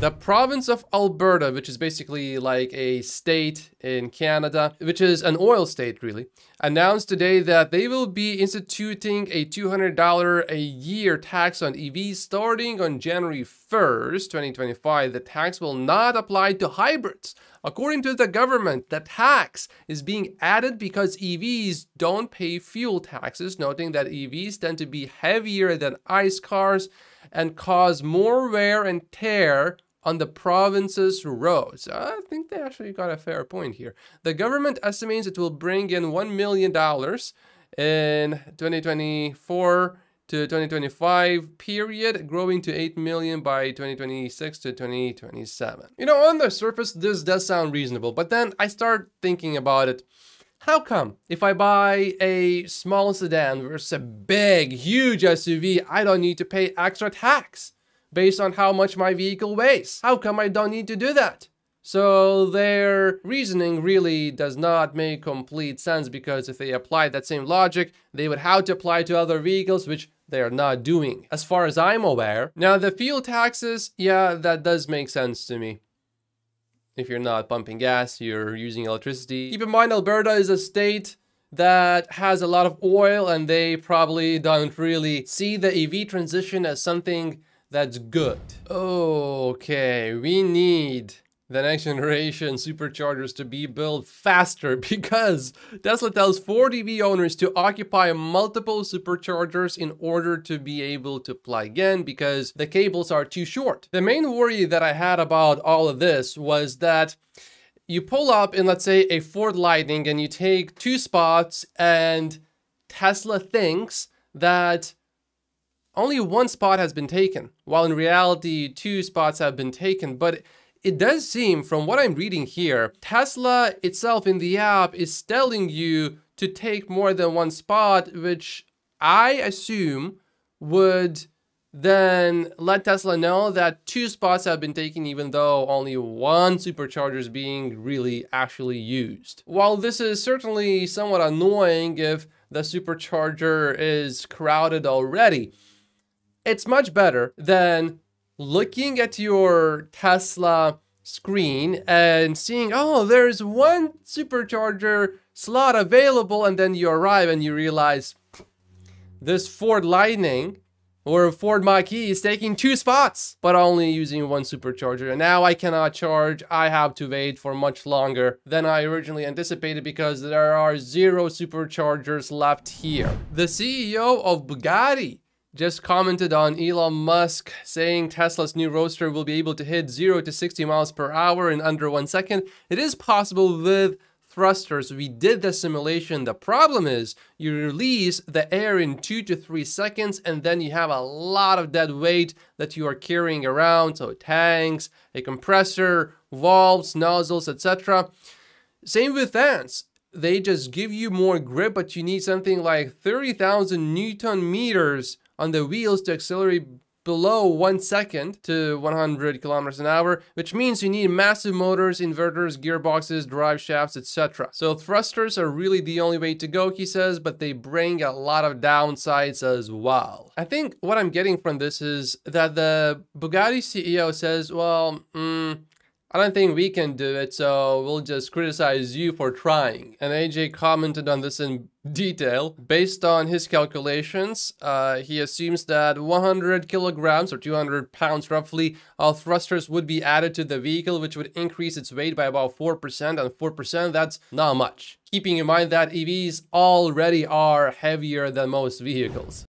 The province of Alberta, which is basically like a state in Canada, which is an oil state really, announced today that they will be instituting a $200 a year tax on EVs starting on January 1st, 2025. The tax will not apply to hybrids. According to the government, the tax is being added because EVs don't pay fuel taxes, noting that EVs tend to be heavier than ICE cars and cause more wear and tear on the province's roads. I think they actually got a fair point here. The government estimates it will bring in $1 million in 2024 to 2025 period, growing to 8 million by 2026 to 2027. You know, on the surface, this does sound reasonable, but then I start thinking about it. How come if I buy a small sedan versus a big, huge SUV, I don't need to pay extra tax based on how much my vehicle weighs? How come I don't need to do that? So their reasoning really does not make complete sense, because if they applied that same logic, they would have to apply to other vehicles, which they are not doing, as far as I'm aware. Now, the fuel taxes, yeah, that does make sense to me. If you're not pumping gas, you're using electricity. Keep in mind, Alberta is a state that has a lot of oil, and they probably don't really see the EV transition as something that's good. Okay, we need the next generation superchargers to be built faster, because Tesla tells Ford EV owners to occupy multiple superchargers in order to be able to plug in, because the cables are too short. The main worry that I had about all of this was that you pull up in, let's say, a Ford Lightning and you take 2 spots, and Tesla thinks that only 1 spot has been taken, while in reality 2 spots have been taken. But it does seem, from what I'm reading here, Tesla itself in the app is telling you to take more than 1 spot, which I assume would then let Tesla know that 2 spots have been taken, even though only 1 supercharger is being really actually used. While this is certainly somewhat annoying if the supercharger is crowded already, it's much better than looking at your Tesla screen and seeing, oh, there's 1 supercharger slot available, and then you arrive and you realize this Ford Lightning or Ford Mach-E is taking 2 spots, but only using 1 supercharger. And now I cannot charge. I have to wait for much longer than I originally anticipated, because there are 0 superchargers left here. The CEO of Buggati just commented on Elon Musk saying Tesla's new Roadster will be able to hit 0 to 60 miles per hour in under 1 second. It is possible with thrusters. We did the simulation. The problem is you release the air in 2 to 3 seconds, and then you have a lot of dead weight that you are carrying around. So tanks, a compressor, valves, nozzles, etc. Same with fans. They just give you more grip, but you need something like 30,000 Newton meters on the wheels to accelerate below 1 second to 100 kilometers an hour, which means you need massive motors, inverters, gearboxes, drive shafts, etc. So thrusters are really the only way to go, he says, but they bring a lot of downsides as well. I think what I'm getting from this is that the Bugatti CEO says, well, I don't think we can do it, so we'll just criticize you for trying. And AJ commented on this in detail. Based on his calculations, he assumes that 100 kilograms or 200 pounds roughly of thrusters would be added to the vehicle, which would increase its weight by about 4%, and 4%, that's not much. Keeping in mind that EVs already are heavier than most vehicles.